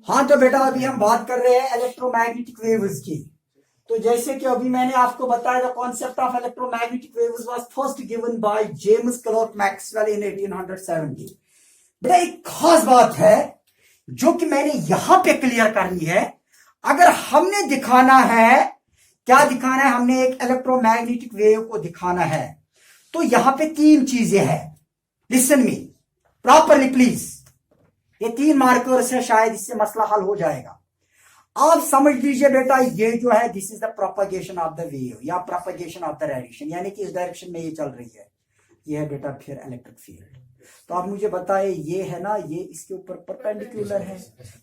हाँ तो बेटा अभी हम बात कर रहे हैं इलेक्ट्रोमैग्नेटिक वेव्स की। तो जैसे कि अभी मैंने आपको बताया the concept of electromagnetic waves was first given by James Clerk Maxwell in 1870। बेटा एक खास बात है जो कि मैंने यहां पे क्लियर करनी है। अगर हमने दिखाना है, क्या दिखाना है, हमने एक इलेक्ट्रोमैग्नेटिक वेव को दिखाना है, तो यहां पे तीन चीजें हैं। लिसन मी प्रॉपरली प्लीज, ये तीन मार्कर्स है, शायद इससे मसला हल हो जाएगा। आप समझ लीजिए बेटा, ये जो है this is the propagation of the wave या प्रोपगेशन ऑफ द रेडिएशन, यानी कि इस डायरेक्शन में ये चल रही है। ये है बेटा फिर इलेक्ट्रिक फील्ड। तो आप मुझे बताए, ये है ना, ये इसके ऊपर परपेंडिकुलर है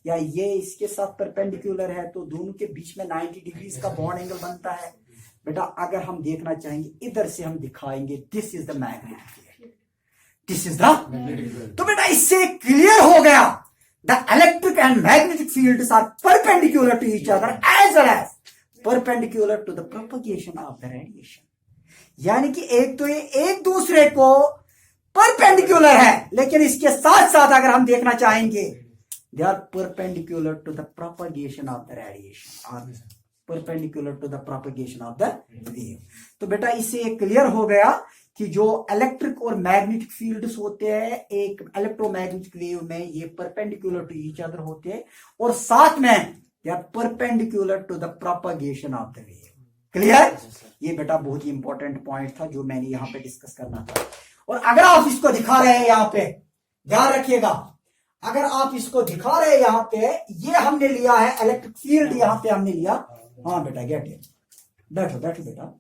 या ये इसके साथ परपेंडिकुलर है, तो दोनों के बीच में 90 डिग्रीज का बॉन्ड एंगल बनता है। बेटा अगर हम देखना चाहेंगे, इधर से हम दिखाएंगे this is the magnetic field, this is the. तो बेटा इससे क्लियर हो गया the electric and magnetic fields are perpendicular to each other as well as perpendicular to the propagation of the radiation। यानी कि एक तो ये एक दूसरे को परपेंडिकुलर है, लेकिन इसके साथ साथ अगर हम देखना चाहेंगे they are perpendicular to the propagation of the radiation or perpendicular to the propagation of the wave। तो बेटा इससे ये क्लियर हो गया कि जो इलेक्ट्रिक और मैग्नेटिक फील्ड्स होते हैं एक इलेक्ट्रोमैग्नेटिक वेव में, ये परपेंडिकुलर टू ईच अदर होते हैं और साथ में they are perpendicular to the propagation of the wave. Clear? ये बेटा बहुत ही इंपॉर्टेंट पॉइंट था जो मैंने यहां पे डिस्कस करना था। और अगर आप इसको दिखा रहे हैं यहां पे, ध्यान रखिएगा, अगर आप इसको दिखा रहे हैं यहां पे, ये हमने लिया है इलेक्ट्रिक फील्ड, यहां पे हमने लिया। हाँ बेटा गेट इट, बैठो बैठो बेटा।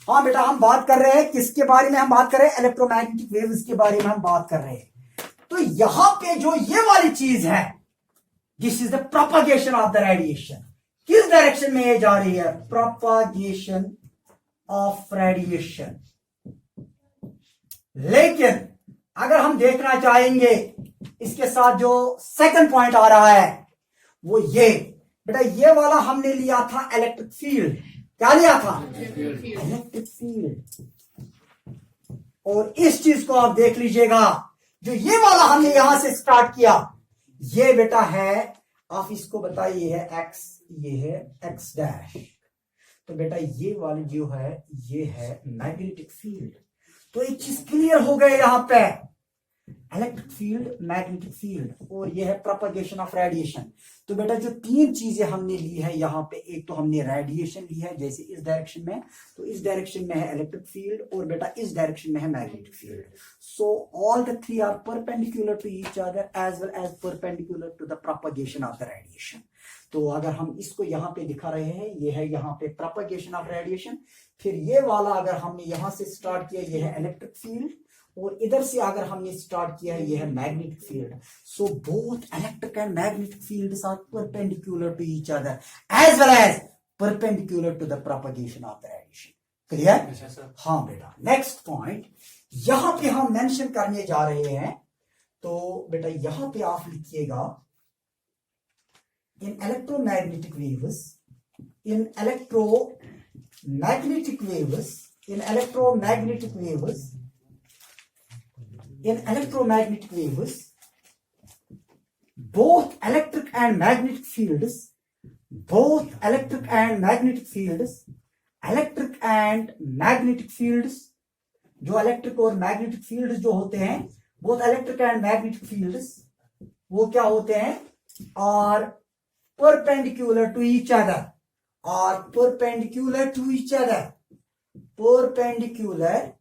हाँ बेटा हम बात कर रहे हैं किसके बारे में, हम बात कर रहे हैं इलेक्ट्रोमैग्नेटिक वेव्स के बारे में हम बात कर रहे हैं। तो यहां पे जो ये वाली चीज है, this is the propagation of the radiation. किस डायरेक्शन में ये जा रही है? Propagation of radiation. लेकिन अगर हम देखना चाहेंगे इसके साथ जो सेकंड पॉइंट आ रहा है वो ये बेटा, ये वाला हमने लिया था इलेक्ट्रिक फील्ड। क्या लिया था? Electric field. और इस चीज को आप देख लीजिएगा, जो ये वाला हमने यहां से स्टार्ट किया, ये बेटा है, आप इसको बताइए, ये है एक्स, ये है एक्स डैश। तो बेटा ये वाली जो है ये है मैग्नेटिक फील्ड। तो एक चीज क्लियर हो गई यहां पे, इलेक्ट्रिक फील्ड, मैग्नेटिक फील्ड, और ये है प्रोपगेशन ऑफ रेडिएशन। तो बेटा जो तीन चीजें हमने ली है यहां पे, एक तो हमने रेडिएशन ली है जैसे इस डायरेक्शन में, तो इस डायरेक्शन में है इलेक्ट्रिक फील्ड, और बेटा इस डायरेक्शन में है magnetic field. So all the three are perpendicular to each other as well as perpendicular to the propagation of the radiation. तो अगर हम इसको यहां पे दिखा रहे हैं, ये है यहां पे प्रोपगेशन ऑफ रेडिएशन, फिर ये वाला अगर हमने यहां से स्टार्ट किया, ये है इलेक्ट्रिक फील्ड, और इधर से अगर हमने स्टार्ट किया है ये है magnetic field. So both electric and magnetic fields are perpendicular to each other as well as perpendicular to the propagation of the radiation. Clear? हाँ बेटा नेक्स्ट पॉइंट यहां पे हम मेंशन करने जा रहे हैं। तो बेटा यहां पे आप लिखिएगा, in electromagnetic waves, in electromagnetic waves, in electromagnetic waves, in electromagnetic waves, both electric and magnetic fields, both electric and magnetic fields, electric and magnetic fields, जो इलेक्ट्रिक और मैग्नेटिक फील्ड्स जो होते हैं, both electric and magnetic fields, वो क्या होते हैं? are perpendicular to each other, are perpendicular to each other, perpendicular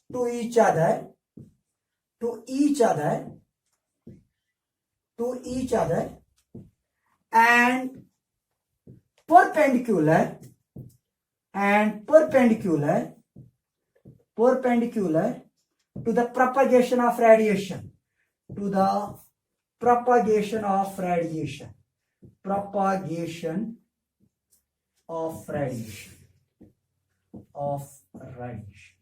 to each other, to each other, to each other, and perpendicular to the propagation of radiation, to the propagation of radiation, propagation of radiation, of radiation।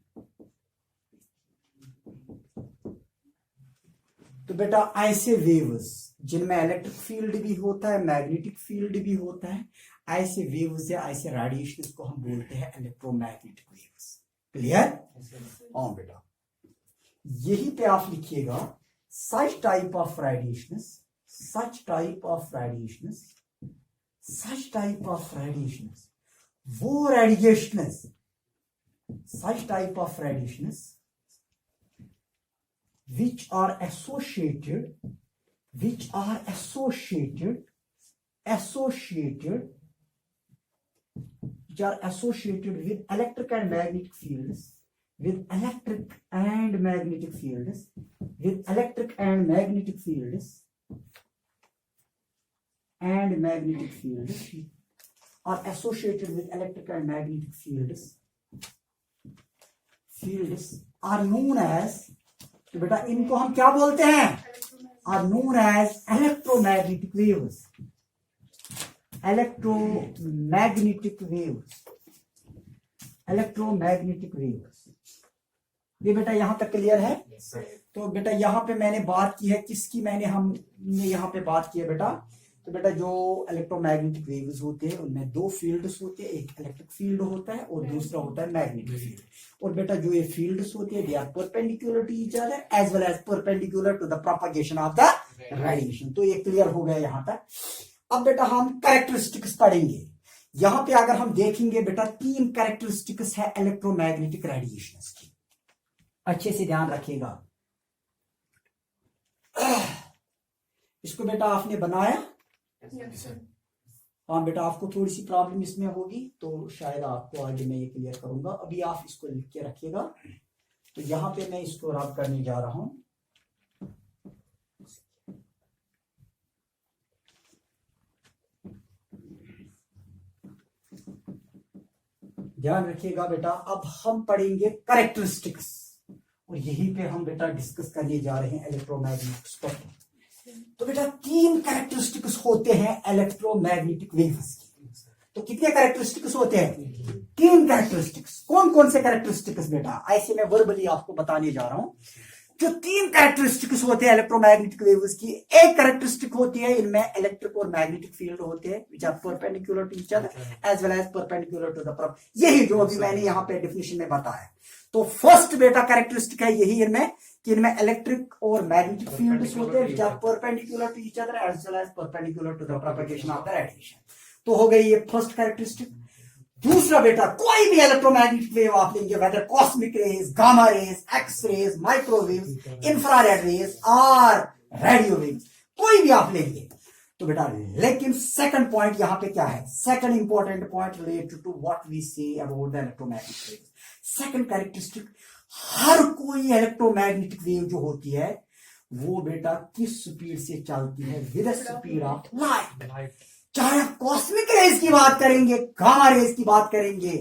तो बेटा ऐसे waves जिनमें electric field भी होता है, magnetic field भी होता है, ऐसे वेव्स या ऐसे रेडिएशन को हम बोलते हैं इलेक्ट्रोमैग्नेटिक वेव्स। क्लियर? हाँ बेटा यही पे आप लिखिएगा such type of radiations, such type of radiations, such type of radiations, वो radiations, such type of radiations which are associated with electric and magnetic fields, with electric and magnetic fields, are associated with electric and magnetic fields are known as, तो बेटा इनको हम क्या बोलते हैं, are known as electromagnetic waves. ये बेटा यहां तक क्लियर है? तो बेटा यहां पे मैंने बात की है किसकी, हमने यहां पे बात की है बेटा, तो बेटा जो इलेक्ट्रोमैग्नेटिक वेव्स होते हैं उनमें दो फील्ड्स होते हैं, एक इलेक्ट्रिक फील्ड होता है और दूसरा होता है मैग्नेटिक फील्ड। और बेटा जो ये फील्ड्स होते हैं they are perpendicular to each other as well as perpendicular to the propagation of the radiation. तो ये क्लियर हो गया यहां तक। अब बेटा हम कैरेक्टरिस्टिक्स पढ़ेंगे। यहां पे अगर हम देखेंगे बेटा 3 कैरेक्टरिस्टिक्स है इलेक्ट्रोमैग्नेटिक रेडिएशन की, अच्छे से ध्यान रखिएगा। इसको बेटा आपने बनाया? हाँ बेटा, आपको थोड़ी सी प्रॉब्लम इसमें होगी तो शायद आपको आगे मैं ये क्लियर करूंगा। अभी आप इसको लिख के रखिएगा। तो यहां पे मैं इसको रब करने जा रहा हूं। ध्यान रखिएगा बेटा, अब हम पढ़ेंगे कैरेक्टरिस्टिक्स और यहीं पे हम बेटा डिस्कस करने जा रहे हैं इलेक्ट्रोमैग्नेटिक स्पेक्ट्रम। तो बेटा 3 कैरेक्टरिस्टिक्स होते हैं इलेक्ट्रोमैग्नेटिक वेव्स की। तो कितने कैरेक्टरिस्टिक्स होते हैं? 3 कैरेक्टरिस्टिक्स। कौन कौन से कैरेक्टरिस्टिक्स बेटा, ऐसे मैं वर्बली आपको बताने जा रहा हूं। जो 3 कैरेक्टरिस्टिक्स होते हैं इलेक्ट्रोमैग्नेटिक वेव्स की, एक कैरेक्टरिस्टिक होती है इनमें इलेक्ट्रिक और मैग्नेटिक फील्ड होते हैं which are perpendicular to each other as well as perpendicular to the prop, यही जो अभी मैंने यहाँ पे डेफिनेशन में बताया। तो फर्स्ट बेटा कैरेक्टरिस्टिक है यही इनमें कि इनमें इलेक्ट्रिक और मैग्नेटिक फील्ड्स होते हैं which are perpendicular to each other as well as perpendicular to the propagation of the radiation. तो हो गई ये फर्स्ट कैरेक्टरिस्टिक। दूसरा बेटा, कोई भी इलेक्ट्रोमैग्नेटिक वेव आप लेंगे, whether cosmic rays, gamma rays, X rays, microwave, infrared rays और रेडियो वेव्स, कोई भी आप लेंगे तो बेटा, लेकिन सेकंड पॉइंट यहां पे क्या है, second important point related to what we say about the electromagnetic wave. Second characteristic, हर कोई इलेक्ट्रोमैग्नेटिक वेव जो होती है वो बेटा किस स्पीड से चलती है, with the speed of light. चाहे आप कॉस्मिक रेज की बात करेंगे, गामा रेज की बात करेंगे,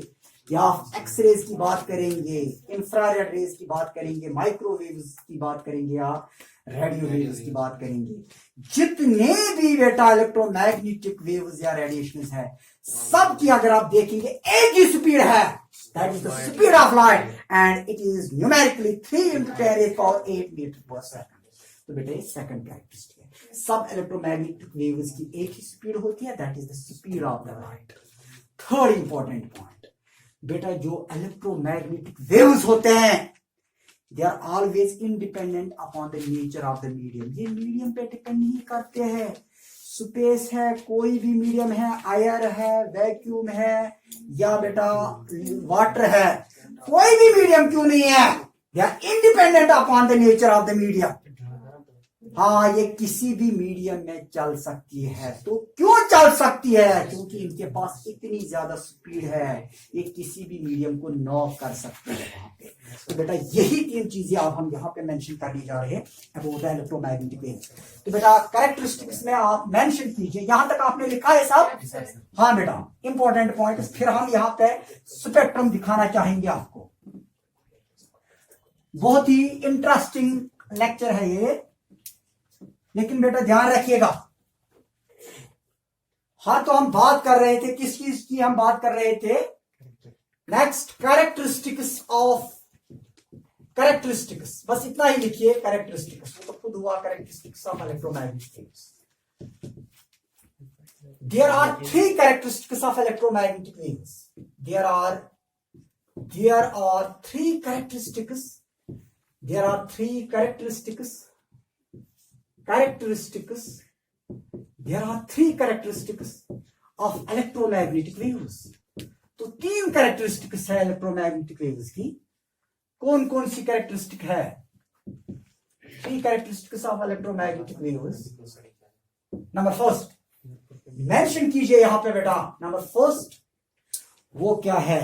या एक्स रेज की बात करेंगे, इंफ्रारेड रेज की बात करेंगे, माइक्रोवेव्स की बात करेंगे, या रेडियो वेव्स की बात करेंगे, जितने भी बेटा इलेक्ट्रोमैग्नेटिक वेव्स या रेडिएशंस है, सब की अगर आप देखेंगे एक ही स्पीड है, that is the speed of light and it is numerically 3 × 10⁸ metre per second. तो बेटा ये सेकंड कैरेक्टरिस्टिक है। सब इलेक्ट्रोमैग्नेटिक वेव्स की एक ही स्पीड होती है, that is the speed of the light. Third important point बेटा, जो इलेक्ट्रोमैग्नेटिक वेव्स होते हैं they are always independent upon the nature of the medium. ये मीडियम पे डिपेंड नहीं करते हैं, स्पेस है, कोई भी मीडियम है, एयर है, वैक्यूम है, या बेटा वाटर है, कोई भी मीडियम क्यों नहीं है, they are independent upon the nature of the medium. हाँ, ये किसी भी मीडियम में चल सकती है। तो क्यों चल सकती है? क्योंकि इनके पास इतनी ज्यादा स्पीड है, ये किसी भी मीडियम को नॉक कर सकते हैं वहां पे। तो बेटा यही 3 चीजें अब हम यहाँ पे मेंशन करने जा रहे हैं अबाउट द इलेक्ट्रोमैग्नेटिक वेव्स। तो बेटा कैरेक्टरिस्टिक्स में आप मेंशन कीजिए, यहां तक आपने लिखा है साहब? हाँ बेटा, इंपॉर्टेंट पॉइंट। फिर हम यहाँ पे स्पेक्ट्रम दिखाना चाहेंगे आपको। बहुत ही इंटरेस्टिंग लेक्चर है ये, लेकिन बेटा ध्यान रखिएगा। हाँ, तो हम बात कर रहे थे किस चीज की, हम बात कर रहे थे नेक्स्ट कैरेक्टरिस्टिक्स ऑफ कैरेक्टरिस्टिक्स, बस इतना ही लिखिए कैरेक्टरिस्टिक्स, तो खुद हुआ characteristics of electromagnetic waves. There are 3 characteristics of electromagnetic waves. There are 3 characteristics. There are 3 characteristics characteristics, there are 3 characteristics of electromagnetic waves. तो 3 कैरेक्टरिस्टिक्स है इलेक्ट्रोमैग्नेटिक वेव्स की. कौन कौन सी कैरेक्टरिस्टिक है? 3 characteristics of electromagnetic waves. Number first mention कीजिए यहां पे बेटा. नंबर फर्स्ट वो क्या है?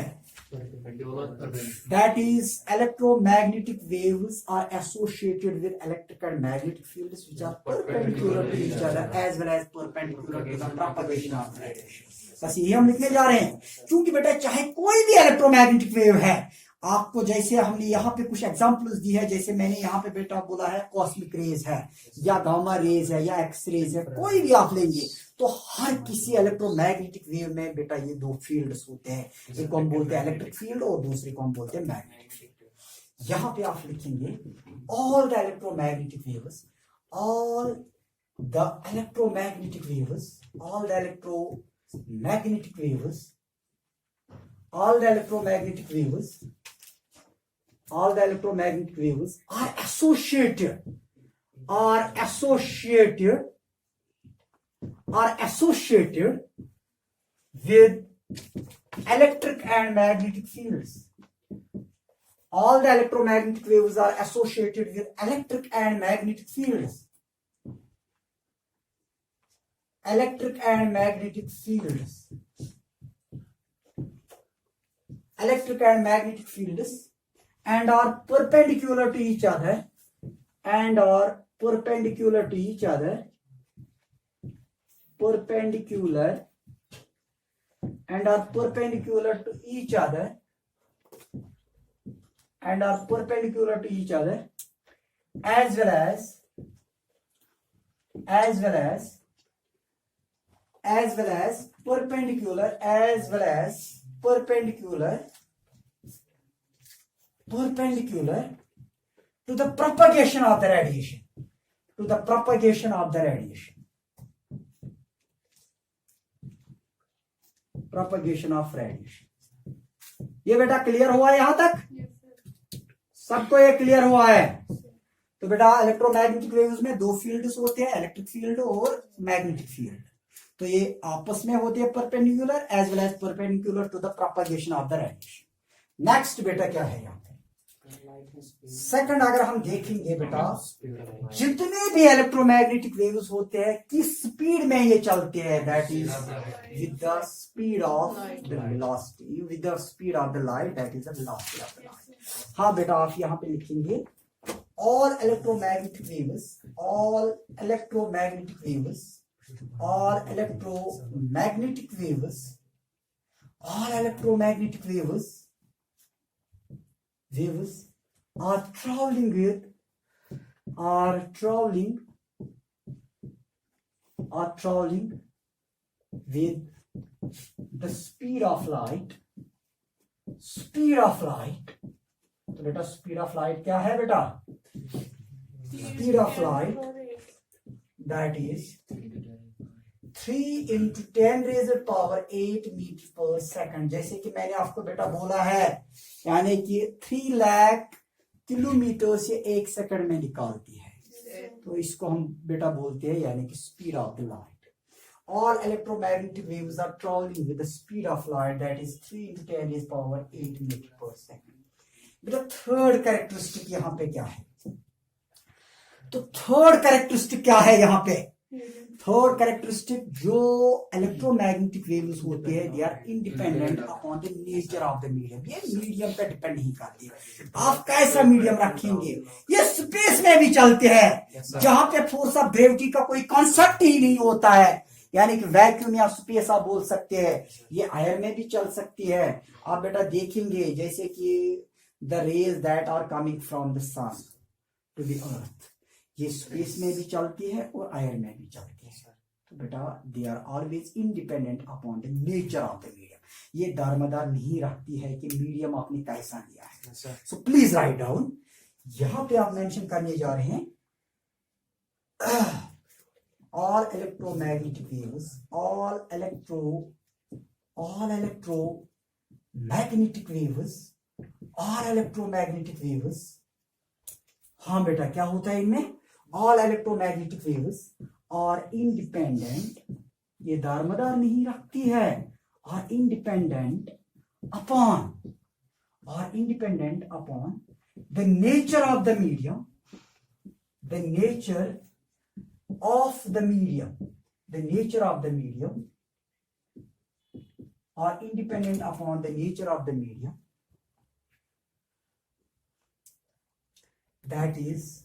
That is, electromagnetic waves are associated with electric and magnetic fields which are perpendicular to each other as well as perpendicular to the propagation of radiation. बस यही हम लिखने जा रहे हैं. क्योंकि बेटा चाहे कोई भी इलेक्ट्रोमैग्नेटिक वेव है, आपको जैसे हमने यहाँ पे कुछ एग्जांपल्स दी है, जैसे मैंने यहाँ पे बेटा बोला है कॉस्मिक रेज है या गामा रेज है या एक्स रेज है, कोई भी आप लेंगे तो हर किसी इलेक्ट्रोमैग्नेटिक वेव में बेटा ये 2 फील्ड्स होते हैं. एक को हम बोलते हैं इलेक्ट्रिक फील्ड और दूसरे को हम बोलते हैं मैग्नेटिक फील्ड. यहाँ पे आप लिखेंगे all the electromagnetic waves, all the electromagnetic waves, all the electromagnetic waves, all the electromagnetic waves, all the electromagnetic waves are associated with electric and magnetic fields. All the electromagnetic waves are associated with electric and magnetic fields. Electric and magnetic fields. Electric and magnetic fields and are perpendicular to each other and are perpendicular to each other, perpendicular and are perpendicular to each other and are perpendicular to each other as well as perpendicular to the propagation of the radiation, to the propagation of the radiation, propagation of radiation. ये बेटा clear हुआ है यहां तक? सबको ये clear हुआ है? तो बेटा इलेक्ट्रोमैग्नेटिक वेव्स में 2 फील्ड्स होते हैं, इलेक्ट्रिक फील्ड और मैग्नेटिक फील्ड. तो ये आपस में होते हैं perpendicular as well as perpendicular to the propagation of the radiation. Next बेटा क्या है यहाँ पे? सेकंड अगर हम देखेंगे बेटा, जितने भी इलेक्ट्रोमैग्नेटिक वेव्स होते हैं किस स्पीड में ये चलते हैं, that is with the speed of the velocity, with the speed of the light, that is the velocity of the light. हाँ बेटा आप यहाँ पे लिखेंगे all electromagnetic waves, all electromagnetic waves, all electromagnetic waves, all electromagnetic waves are traveling with the speed of light. Speed of light. तो बेटा speed of light क्या है बेटा? Speed of light that is 3 into 10⁻⁸ metre per second. जैसे कि मैंने आपको बेटा बोला है, यानी कि 3 लाख किलोमीटर से 1 सेकंड में निकालती है. तो इसको हम बेटा बोलते हैं यानी कि speed of the light. All electromagnetic waves are traveling with the speed of light, that is 3 into 10⁸ metre per second. बेटा थर्ड कैरेक्टरिस्टिक यहाँ पे क्या है? तो थर्ड कैरेक्टरिस्टिक क्या है यहाँ पे? थर्ड कैरेक्टरिस्टिक, जो इलेक्ट्रोमैग्नेटिक वेव्स होते हैं they are independent upon the nature of the medium. ये मीडियम पे डिपेंड नहीं करती. आप कैसा मीडियम रखेंगे, ये स्पेस में भी चलते हैं जहां पे फोर्स ऑफ ग्रेविटी का कोई कॉन्सेप्ट ही नहीं होता है, यानी कि वैक्यूम या स्पेस आप बोल सकते हैं. ये आयर में भी चल सकती है. आप बेटा देखेंगे जैसे कि the rays that are coming from the sun to the earth, ये स्पेस में भी चलती है और आयर में भी चलती है. तो बेटा they are always independent upon the nature of the medium. ये दारमदार नहीं रखती है कि मीडियम आपने कैसा लिया है. So please write down. यहां पे आप मेंशन करने जा रहे हैं all electromagnetic waves, all electromagnetic waves, all electromagnetic waves. हाँ बेटा क्या होता है इनमें? all electromagnetic waves are independent, ये दारमदार नहीं रखती है, are independent upon the nature of the medium, the nature of the medium are independent upon the nature of the medium, that is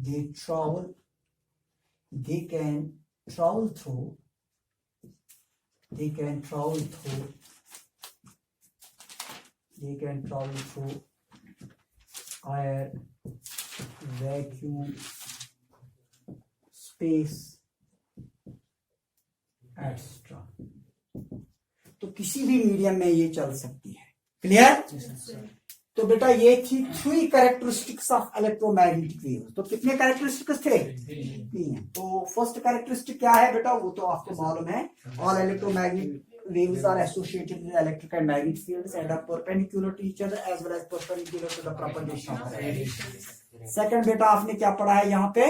they can travel through air, vacuum, space, extra. तो किसी भी medium में ये चल सकती है। Clear? तो बेटा ये थी 3 कैरेक्टरिस्टिक्स ऑफ इलेक्ट्रोमैग्नेटिक वेव। तो कितने कैरेक्टरिस्टिक्स थे? 3। तो फर्स्ट कैरेक्टरिस्टिक क्या है बेटा? वो तो आपको मालूम है, all electromagnetic waves are associated with electric and magnetic fields and are perpendicular to each other as well as perpendicular to the propagation of radiation. Second बेटा आपने क्या पढ़ा है यहाँ पे?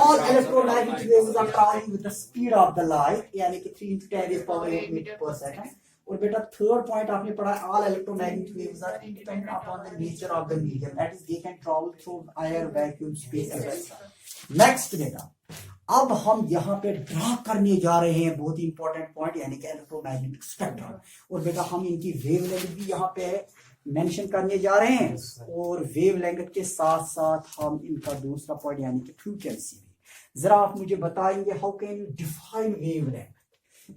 all electromagnetic waves are traveling with the speed of the light, यानी कि 3 into 10⁸ metre per second. और बेटा थर्ड पॉइंट आपने पढ़ा है, all electromagnetic waves are independent upon the nature of the medium, that is they can travel through air, vacuum, space, etc. Next बेटा अब हम यहाँ पे ड्रा करने जा रहे हैं बहुत ही इंपॉर्टेंट पॉइंट, यानी कि इलेक्ट्रोमैग्नेटिक स्पेक्ट्रम। और बेटा हम इनकी वेवलेंथ भी यहाँ पे मेंशन करने जा रहे हैं, और वेवलेंथ के साथ साथ हम इनका दूसरा पॉइंट यानी कि फ्रीक्वेंसी भी। जरा आप मुझे बताएंगे, how can you define wavelength?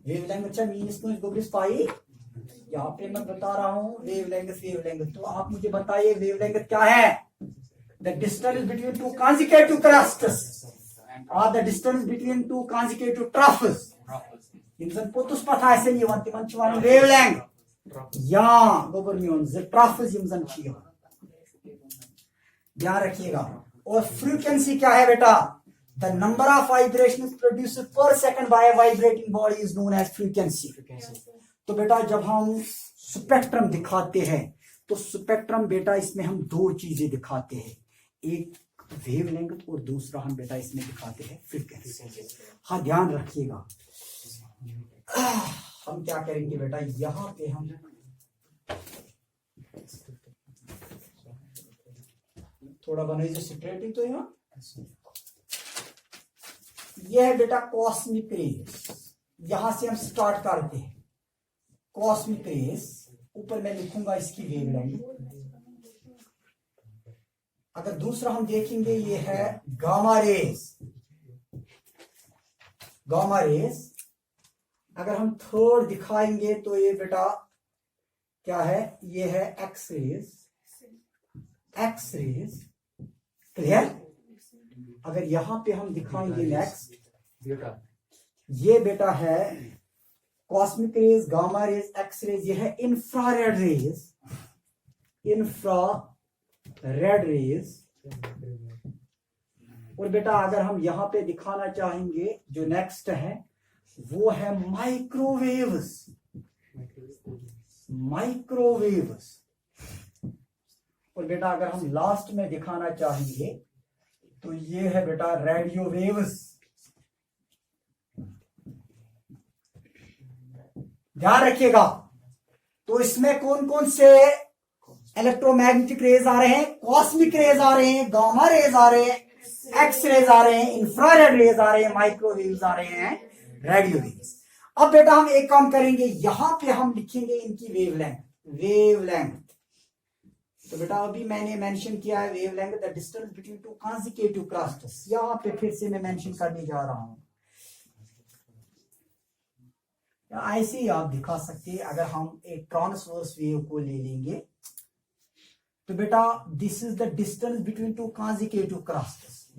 Wavelength अच्छा मीन्स तो गोब्रिस पाई, यहाँ पे मैं बता रहा हूँ वेवलेंथ। तो आप मुझे बताइए वेवलेंथ क्या है? The distance between 2 consecutive clusters or the distance between 2 consecutive troughs. Yim zan putus pathaisen yivan timan chi wanan wavelength. Ya gobar mion ze troughs yim zan chi yivan. ध्यान रखिएगा। और frequency क्या है बेटा? The number of vibrations produced per second by a vibrating body is known as frequency. तो बेटा जब हम स्पेक्ट्रम दिखाते हैं तो स्पेक्ट्रम बेटा इसमें हम 2 चीजें दिखाते हैं, एक वेवलेंथ और दूसरा हम बेटा इसमें दिखाते हैं फ्रीक्वेंसी। हाँ ध्यान रखिएगा। हम क्या करेंगे बेटा, यहां पे हम थोड़ा बनाइए स्ट्रेटिंग। तो यहाँ यह है बेटा कॉस्मिक रेज, यहां से हम स्टार्ट करते हैं। कॉस्मिक रेज ऊपर मैं लिखूंगा इसकी वेवलेंथ। अगर दूसरा हम देखेंगे ये है गामा रेज। अगर हम थर्ड दिखाएंगे तो ये बेटा क्या है? ये है एक्स रेज। क्लियर? अगर यहां पे हम दिखाएंगे नेक्स्ट, ये बेटा है cosmic rays, gamma rays, X rays. ये है इंफ्रारेड रेज। और बेटा अगर हम यहां पे दिखाना चाहेंगे, जो नेक्स्ट है वो है माइक्रोवेव्स। और बेटा अगर हम लास्ट में दिखाना चाहेंगे तो ये है बेटा रेडियो वेव्स। ध्यान रखिएगा। तो इसमें कौन कौन से इलेक्ट्रोमैग्नेटिक रेज आ रहे हैं? कॉस्मिक रेज आ रहे हैं, गामा रेज आ रहे हैं, एक्स रेज आ रहे हैं, इंफ्रारेड रेज आ रहे हैं, माइक्रोवेव्स आ रहे हैं, रेडियो वेव्स। अब बेटा हम एक काम करेंगे, यहां पे हम लिखेंगे इनकी वेवलेंथ। तो बेटा अभी मैंने मेंशन किया है wavelength, the distance between 2 consecutive clusters। यहां पे फिर से मैं मेंशन करने जा रहा हूं। ऐसे ही आप दिखा सकते हैं। अगर हम एक ट्रांसवर्स वेव को ले लेंगे तो बेटा this is the distance between 2 consecutive clusters।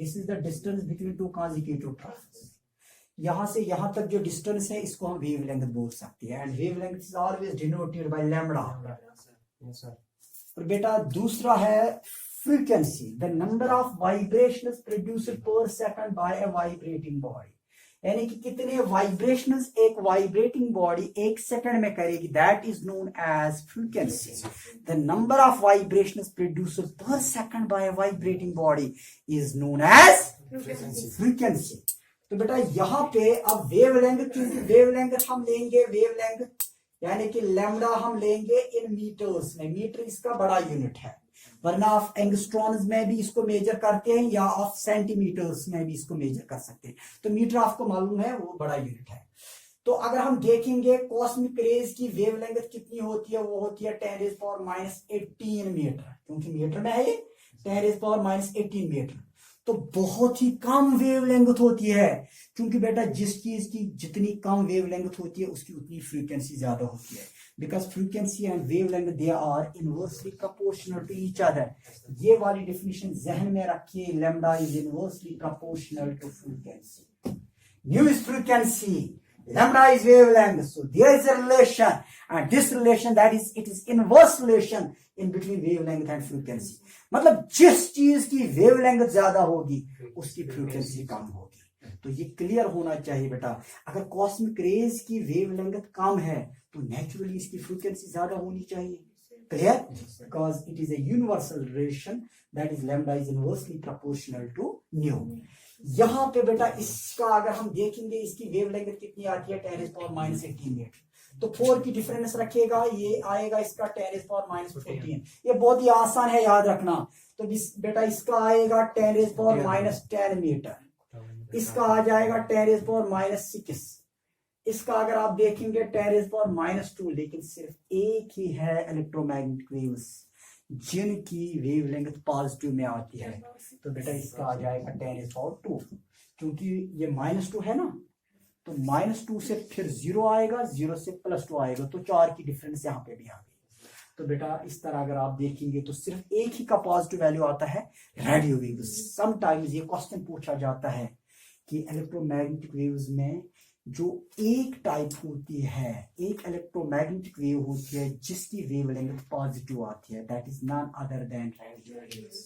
यहां से यहां तक जो डिस्टेंस है इसको हम वेवलेंथ बोल सकते हैं। And wavelength is always denoted by lambda. और बेटा दूसरा है frequency, the number of vibrations produced per second by a vibrating body, यानी कि कितने वाइब्रेशंस एक वाइब्रेटिंग बॉडी एक सेकंड में करेगी, that is known as frequency. The number of vibrations produced per second by vibrating body is known as frequency. तो बेटा यहाँ पे अब वेवलेंथ, क्योंकि वेवलेंथ हम लेंगे, वेवलेंथ यानी कि लैम्डा हम लेंगे इन मीटर्स में, मीटर इसका बड़ा यूनिट है, वरना आप एंगस्ट्रॉन्स में भी इसको मेजर करते हैं या आप सेंटीमीटर्स में भी इसको मेजर कर सकते हैं। तो मीटर आपको मालूम है वो बड़ा यूनिट है। तो अगर हम देखेंगे कॉस्मिक रेज की वेवलेंथ कितनी होती है, वो होती है 10⁻18 मीटर, क्योंकि मीटर में है ये 10⁻18 मीटर। तो बहुत ही कम वेवलेंथ होती है, क्योंकि बेटा जिस चीज की जितनी कम वेवलेंथ होती है उसकी उतनी फ्रीक्वेंसी ज्यादा होती है, because frequency and wavelength they are inversely proportional to each other. ये वाली डेफिनेशन जहन में रखिए, lambda is inversely proportional to frequency, nu is frequency, lambda is wavelength, so there is a relation, and this relation, that is, it is inverse relation in between wavelength and frequency। मतलब जिस चीज की wavelength ज्यादा होगी उसकी frequency कम होगी। तो ये क्लियर होना चाहिए बेटा, अगर कॉस्मिक रेज की वेवलेंथ कम है तो नेचुरली इसकी फ्रीक्वेंसी ज्यादा होनी चाहिए। Clear? Because it is a universal relation, that is lambda is inversely proportional to nu. यहाँ पे बेटा इसका अगर हम देखेंगे इसकी वेवलेंथ कितनी आती है 10⁻18 मीटर, तो 4 की डिफरेंस रखिएगा, ये आएगा इसका 10⁻14। ये बहुत ही आसान है याद रखना। तो बेटा इसका आएगा 10⁻10 मीटर, इसका आ जाएगा 10⁻6, इसका अगर आप देखेंगे 10⁻2। लेकिन सिर्फ एक ही है इलेक्ट्रोमैग्नेटिक वेव्स जिनकी वेवलेंथ पॉजिटिव में आती है, तो बेटा इसका आ जाएगा 10⁻2, क्योंकि ये -2 है ना, तो -2 से फिर 0 आएगा, 0 से +2 आएगा, तो 4 की डिफरेंस यहाँ पे भी आ गई। तो बेटा इस तरह अगर आप देखेंगे तो सिर्फ एक ही का पॉजिटिव वैल्यू आता है, रेडियो वेव्स। समटाइम्स ये क्वेश्चन पूछा जाता है कि इलेक्ट्रोमैग्नेटिक वेव्स में जो एक टाइप होती है, एक इलेक्ट्रोमैग्नेटिक वेव होती है जिसकी वेवलेंथ पॉजिटिव आती है, that is none other than radio waves.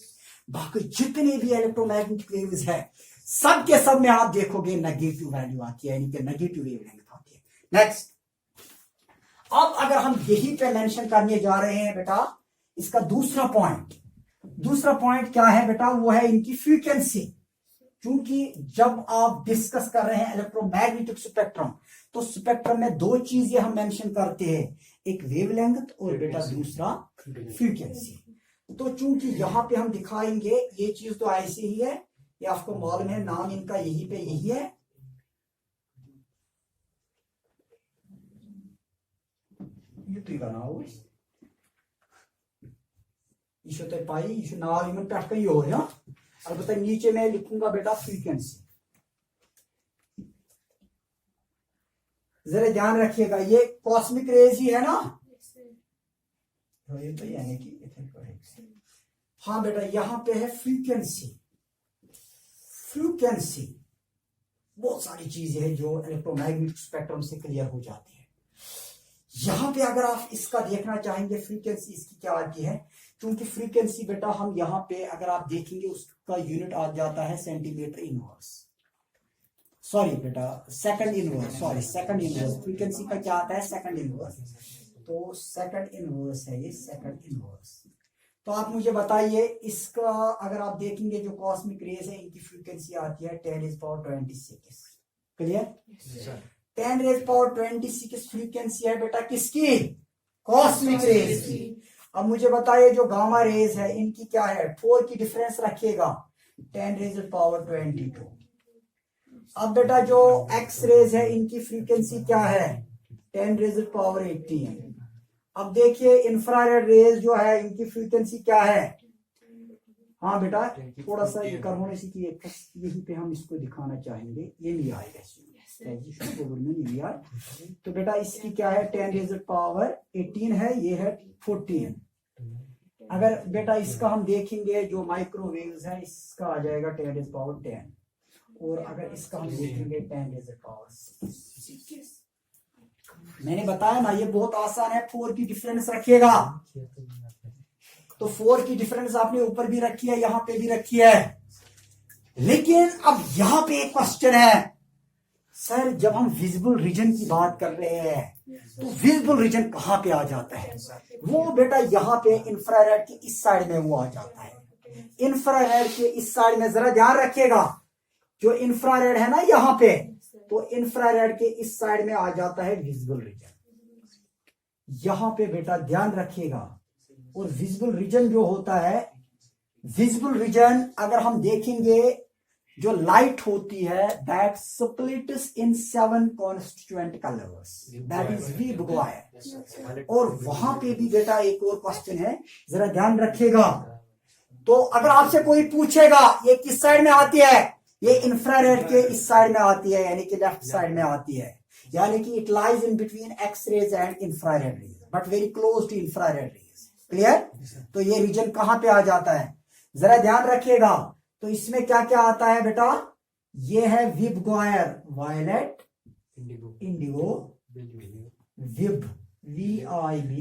बाकी जितने भी इलेक्ट्रोमैग्नेटिक वेव्स है सब के सब में आप देखोगे नेगेटिव वैल्यू आती है, यानी कि नेगेटिव वेवलेंथ आती है। नेक्स्ट, अब अगर हम यही पे मेंशन करने जा रहे हैं बेटा इसका दूसरा पॉइंट क्या है बेटा, वो है इनकी फ्रीक्वेंसी। क्योंकि जब आप डिस्कस कर रहे हैं इलेक्ट्रोमैग्नेटिक स्पेक्ट्रम, तो स्पेक्ट्रम में 2 चीजें हम मेंशन करते हैं, एक वेवलेंथ और बेटा दूसरा फ्रीक्वेंसी। तो चूंकि यहां पे हम दिखाएंगे ये चीज तो ऐसे ही है, ये आपको मालूम है, नाम इनका यही पे यही है। अलबत्ता नीचे मैं लिखूंगा बेटा फ्रीक्वेंसी, जरा ध्यान रखिएगा, ये कॉस्मिक रेज ही है ना, यानी कि हाँ बेटा यहां पे है फ्रीक्वेंसी। बहुत सारी चीजें हैं जो इलेक्ट्रोमैग्नेटिक स्पेक्ट्रम से क्लियर हो जाती है। यहां पे अगर आप इसका देखना चाहेंगे फ्रीक्वेंसी इसकी क्या आती है, क्योंकि फ्रीक्वेंसी बेटा हम यहाँ पे अगर आप देखेंगे उसका यूनिट आ जाता है सेंटीमीटर इनवर्स, सॉरी बेटा सेकंड इनवर्स। फ्रीक्वेंसी का क्या आता है, सेकंड इनवर्स। तो सेकंड इनवर्स है ये, सेकंड इनवर्स। तो आप मुझे बताइए इसका अगर आप देखेंगे जो कॉस्मिक रेज है इनकी फ्रीक्वेंसी आती है 10⁻26। क्लियर? 10⁻26 फ्रीक्वेंसी है बेटा किसकी, कॉस्मिक रेज की। अब मुझे बताइए जो गामा रेज है इनकी क्या है, 4 की डिफरेंस रखिएगा, 10⁻22। अब बेटा जो एक्स रेज है इनकी फ्रीक्वेंसी क्या है, 10⁻18। अब देखिए इंफ्रारेड रेज जो है इनकी फ्रीक्वेंसी क्या है, हाँ बेटा थोड़ा सा ये कर होने से कि यहीं पे हम इसको दिखाना चाहेंगे, ये नहीं आएगा तो बेटा इसकी क्या है 10⁻18 है, ये है 14। अगर बेटा इसका हम देखेंगे जो माइक्रोवेव्स है इसका आ जाएगा 10⁻10, और अगर इसका हम देखेंगे 10⁻6। मैंने बताया ना ये बहुत आसान है, 4 की डिफरेंस रखिएगा। तो 4 की डिफरेंस आपने ऊपर भी रखी है, यहां पे भी रखी है। लेकिन अब यहां पे एक क्वेश्चन है, सर जब हम विजिबल रीजन की बात कर रहे हैं तो विजिबल रीजन कहाँ पे आ जाता है? वो बेटा यहाँ पे इंफ्रारेड के इस साइड में वो आ जाता है। इंफ्रारेड के इस साइड में जरा ध्यान रखिएगा, जो इंफ्रारेड है ना यहाँ पे, तो इंफ्रारेड के इस साइड में आ जाता है विजिबल रीजन। यहाँ पे बेटा ध्यान रखिएगा। और विजिबल रीजन जो होता है, विजिबल रीजन अगर हम देखेंगे, जो लाइट होती है that splits in 7 constituent colours, that is VIBGYOR. और वहां पे भी बेटा एक और क्वेश्चन है, जरा ध्यान रखिएगा। तो अगर आपसे कोई पूछेगा ये किस साइड में आती है, ये इंफ्रारेड के इस साइड में आती है, यानी कि लेफ्ट साइड में आती है, यानी कि it lies in between X rays and infrared rays, but very close to infrared rays. Clear? तो ये रीजन कहां पे आ जाता है, जरा ध्यान रखिएगा। तो इसमें क्या क्या आता है बेटा, ये है VIBGYOR violet, indigo, VIB VIB,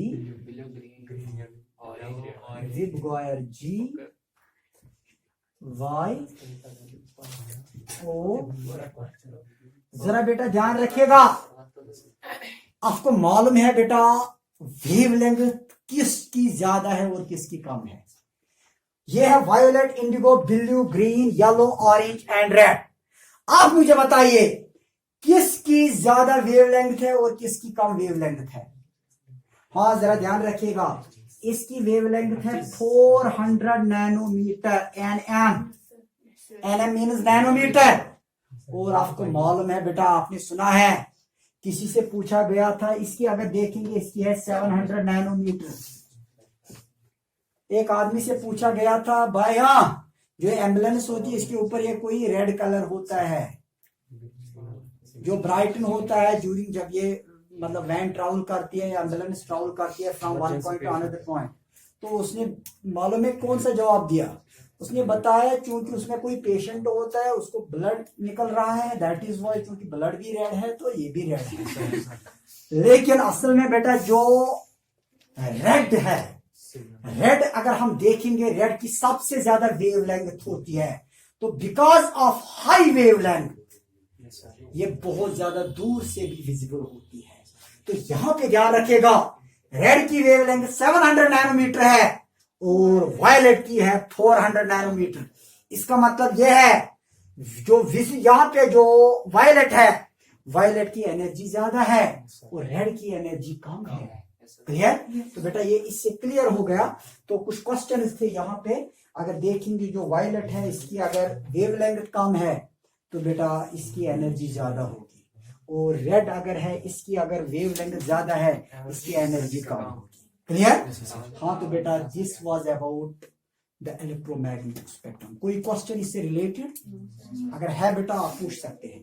VIBGYOR GY O। जरा बेटा ध्यान रखिएगा, आपको मालूम है बेटा वेवलेंथ किसकी ज्यादा है और किसकी कम है। यह है violet, Indigo, blue, green, yellow, orange and red. आप मुझे बताइए किसकी ज्यादा वेवलेंथ है और किसकी कम वेवलेंथ है। हाँ जरा ध्यान रखिएगा, इसकी वेवलेंथ है 400 नैनोमीटर, NM मीन्स नैनोमीटर। और आपको मालूम है बेटा, आपने सुना है, किसी से पूछा गया था, इसकी अगर देखेंगे इसकी है 700 नैनोमीटर। एक आदमी से पूछा गया था, भाई हाँ जो एम्बुलेंस होती है इसके ऊपर ये कोई रेड कलर होता है, जो ब्राइटन होता है ड्यूरिंग, जब ये मतलब वैन ट्रैवल करती है या एम्बुलेंस ट्रैवल करती है from one point two another point. तो उसने मालूम है कौन सा जवाब दिया, उसने बताया क्योंकि उसमें कोई पेशेंट होता है, उसको ब्लड निकल रहा है, दैट इज वाई, क्योंकि ब्लड भी रेड है तो ये भी रेड है। लेकिन असल में बेटा जो रेड है, रेड अगर हम देखेंगे, रेड की सबसे ज्यादा वेवलेंथ होती है। तो बिकॉज ऑफ हाई वेवलेंथ ये बहुत ज्यादा दूर से भी विजिबल होती है। तो यहां पे ध्यान रखिएगा, रेड की वेवलेंथ 700 नैनोमीटर है और वायलेट की है 400 नैनोमीटर। इसका मतलब यह है जो यहां पे जो वायलेट है, वायलेट की एनर्जी ज्यादा है और रेड की एनर्जी कम है। क्लियर? तो बेटा ये इससे क्लियर हो गया। तो कुछ क्वेश्चंस थे यहाँ पे, अगर देखेंगे जो वायलेट है इसकी अगर वेवलेंथ कम है तो बेटा इसकी एनर्जी ज्यादा होगी, और रेड अगर है इसकी अगर वेवलेंथ ज्यादा है इसकी एनर्जी कम होगी। क्लियर? हाँ तो बेटा this was about the electromagnetic spectrum. कोई क्वेश्चन इससे रिलेटेड अगर है बेटा आप पूछ सकते हैं।